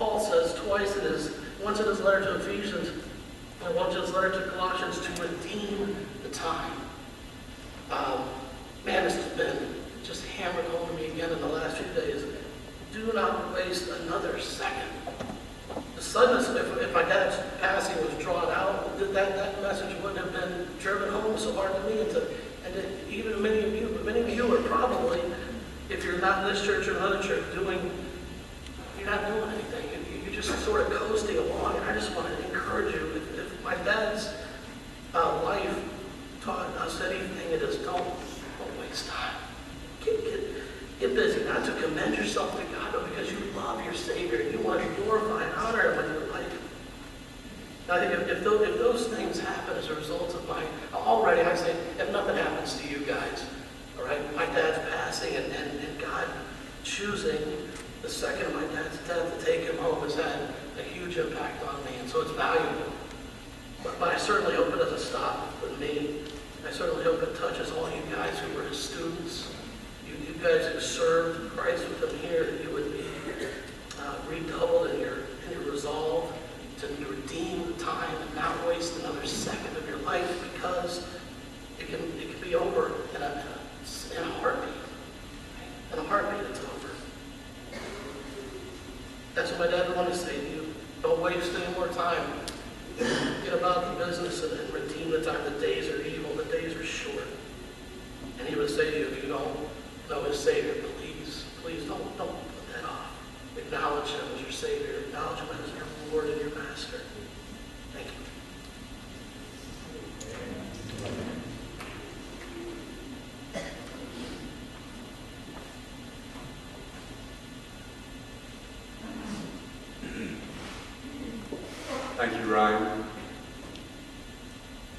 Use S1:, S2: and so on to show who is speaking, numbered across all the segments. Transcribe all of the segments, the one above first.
S1: Paul says twice once in his letter to Ephesians, and once in his letter to Colossians, to redeem the time. Man, this has been just hammered home to me again in the last few days. Do not waste another second. The suddenness, if my dad's passing was drawn out, that message wouldn't have been driven home so hard to me. Even many of you are probably, if you're not in this church or another church, you're not doing anything. You're just sort of coasting along. And I just want to encourage you, if my dad's life taught us anything, it is don't waste time. Get busy, not to commend yourself to God, but because you love your Savior and you want to glorify and honor Him with your life. Now, I think if those things happen as a result of already I say, if nothing happens to you guys, all right, my dad's passing and God choosing the second of my dad's death to take him home has had a huge impact on me, and so it's valuable. But I certainly hope it doesn't stop with me. I certainly hope it touches all you guys who were His students. You guys who served Christ with Him here, that you would be redoubled in your resolve to redeem the time and not waste another second of your life, because it can be over in a heartbeat. In a heartbeat, it's over. That's what my dad would want to say to you. Don't waste any more time. Get about the business and redeem the time. The days are evil. The days are short. And he would say to you, if you don't know His Savior, please don't put that off. Acknowledge Him as your Savior. Acknowledge Him as your Lord and your Master. Thank you.
S2: Thank you, Ryan.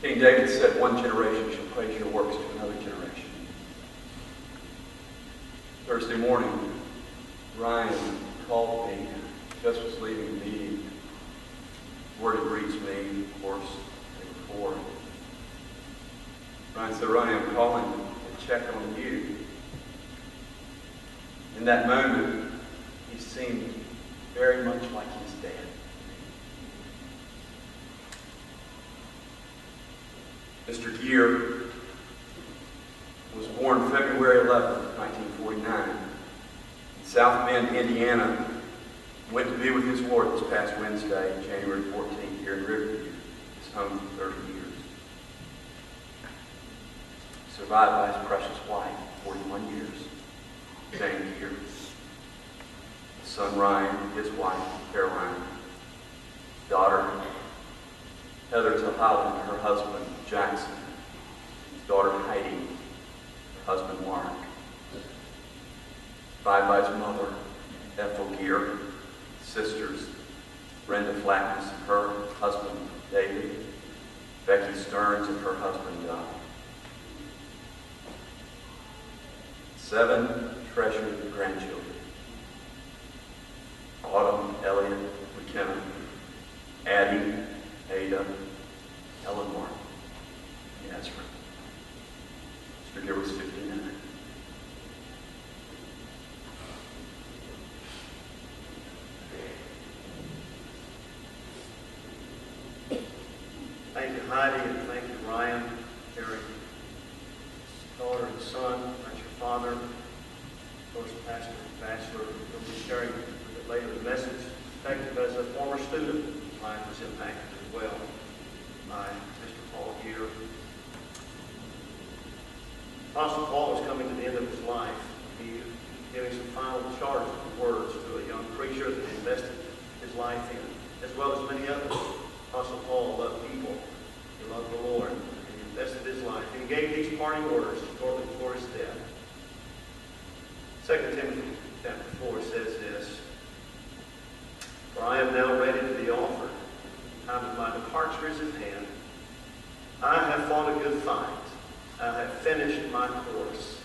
S2: King David said, one generation shall praise your works to another generation. Thursday morning, Ryan called me, just was leaving the meeting. Word had reached me, of course, before. Ryan said, Ryan, I'm calling to check on you. In that moment, he seemed very much like his dad. Mr. Geer was born February 11, 1949, in South Bend, Indiana. Went to be with his Lord this past Wednesday, January 14th, here in Riverview. His home for 30 years. Survived by his precious wife, 41 years, Jane Geer. His son Ryan, his wife, Caroline, his daughter, Heather Holland, her husband, Jackson, his daughter, Heidi, her husband, Mark. Survived by his mother, Ethel Geer, sisters, Brenda Flackness and her husband, David, Becky Stearns and her husband, Doug. 7 treasured grandchildren. Autumn, Elliot, McKenna, Addie, Ada, Ellen Martin, and Ezra. Mr. Geer was 59.
S3: Thank you, Heidi, and thank you, Ryan, Terry, daughter and son. That's your father, of course, pastor and bachelor. We'll be sharing a bit later the message. Effective as a former student, mine was impacted as well by Mr. Paul Geer. Apostle Paul was coming to the end of his life. He was giving some final charge words to a young preacher that he invested his life in, as well as many others. Apostle Paul loved people. He loved the Lord. He invested his life. And he gave these parting words shortly before his death. 2 Timothy chapter 4 says this, "For I am now ready to be offered. The time of my departure is at hand. I have fought a good fight. I have finished my course.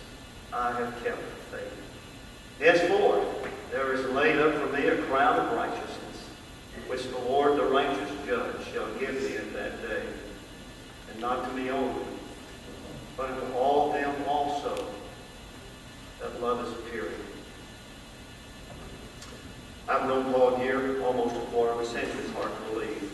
S3: I have kept the faith. Henceforth, there is laid up for me a crown of righteousness, which the Lord, the righteous judge, shall give me at that day, and not to me only, but unto all them also that love is appearing." I've known Paul Geer almost for him. Essentially, it's hard to believe.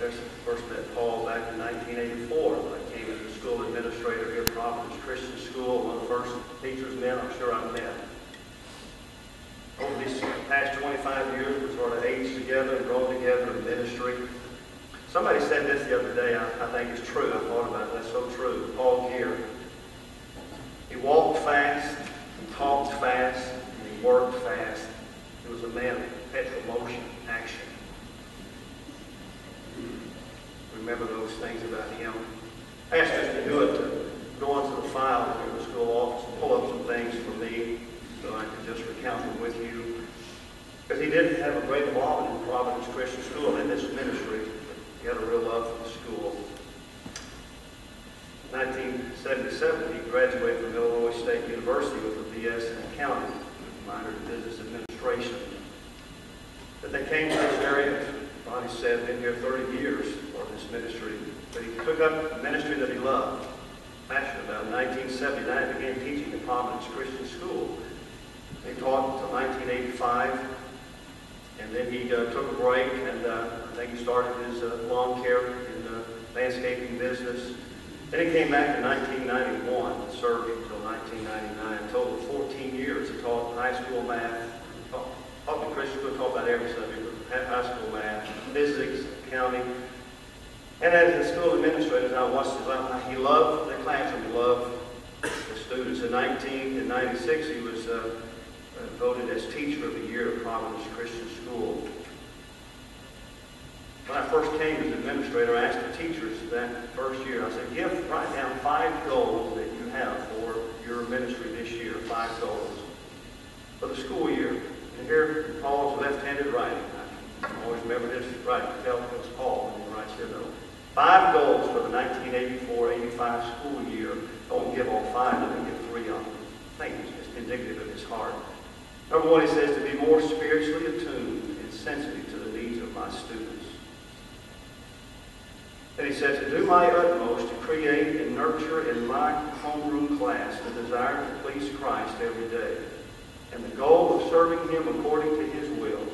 S3: I first met Paul back in 1984 when I came as the school administrator here at Providence Christian School, one of the first teachers men I'm sure I've met. Over these past 25 years, we sort of aged together and grown together in ministry. Somebody said this the other day, I think it's true. I thought about it. That's so true. Paul Geer. He walked fast, he talked fast, and he worked fast. He was a man of perpetual motion, action. Remember those things about him. I asked us to do it, to go into the file in the school office and pull up some things for me so I could just recount them with you. Because he did have a great involvement in Providence Christian School and in this ministry. He had a real love for the school. In 1977, he graduated from Illinois State University with a BS in accounting, minor in business administration. But they came to this area, Ronnie said, been here 30 years for this ministry. But he took up a ministry that he loved, passionate about. In 1979, he began teaching at Providence Christian School. He taught until 1985, and then he took a break, and I think he started his lawn care and landscaping business. Then he came back in 1991 and served until 1999. A total of 14 years. He taught high school math, taught the Christian school, taught about every subject, but high school math, physics, accounting. And as a school administrator, as I watched his life, he loved the classroom, he loved the students. In 1996, he was voted as Teacher of the Year at Providence Christian School. When I first came as administrator, I asked the teachers that first year, I said, write down 5 goals that you have for your ministry this year, 5 goals for the school year. And here, Paul's left-handed writing. I always remember this writing. Tell it was Paul when he writes here, though. 5 goals for the 1984-85 school year. I won't give all 5, let me give 3 of them. I think it's just indicative of his heart. Number 1, he says, to be more spiritually attuned and sensitive to the needs of my students. And he said, to do my utmost to create and nurture in my homeroom class the desire to please Christ every day, and the goal of serving Him according to His will,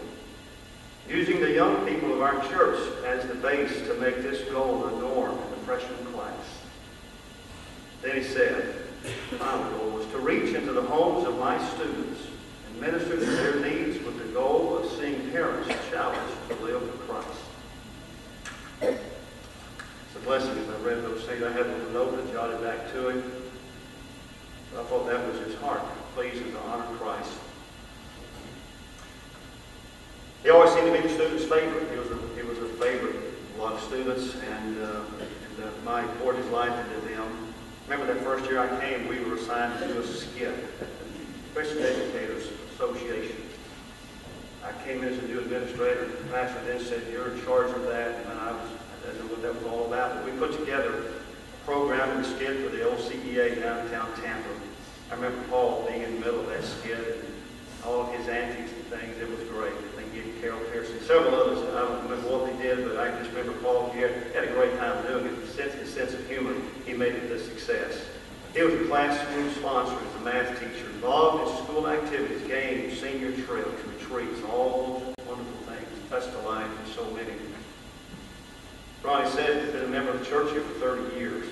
S3: using the young people of our church as the base to make this goal a norm in the freshman class. Then he said, the final goal was to reach into the homes of my students and minister to their needs with the goal of seeing parents challenged to live for Christ. It's a blessing as I read those things. I had a note that jotted back to him. I thought that was his heart, to please and to honor Christ. He always seemed to be the student's favorite. He was a favorite of a lot of students, and I poured his life into them. Remember that first year I came, we were assigned to do a skit at the Christian Educators Association. I came in as a new administrator. The pastor then said, you're in charge of that, and I didn't know what that was all about. But we put together a program and a skit for the OCEA downtown Tampa. I remember Paul being in the middle of that skit and all of his antics and things. It was great. I think he and Carol Pearson, several others. I don't remember what they did, but I just remember Paul Geer had a great time doing it. His sense of humor, he made it a success. He was a classroom sponsor as a math teacher, involved in school activities, games, senior trips, retreats, all those wonderful things. Touched the life of so many. Ronnie said he's been a member of the church here for 30 years.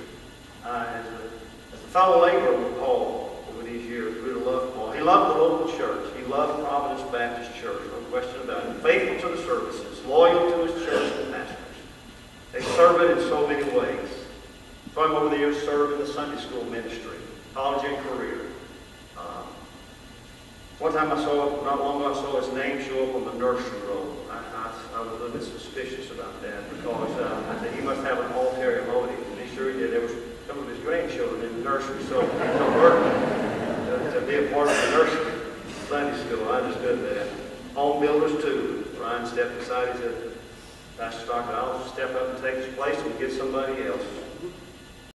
S3: As a fellow laborer with Paul over these years, we really loved Paul. He loved the local church. He loved Providence Baptist Church, no question about it. Faithful to the services, loyal to his church and pastors. They serve it in so many ways. So I'm over the years served in the Sunday school ministry, college and career. One time not long ago, I saw his name show up on the nursery roll. I was a little bit suspicious about that because I said he must have an ulterior motive. And he sure did. There was some of his grandchildren in the nursery, so to be a part of the nursery Sunday school, I understood that. Home builders too. Ryan stepped aside. He said, Pastor Stockton, I'll step up and take his place and get somebody else.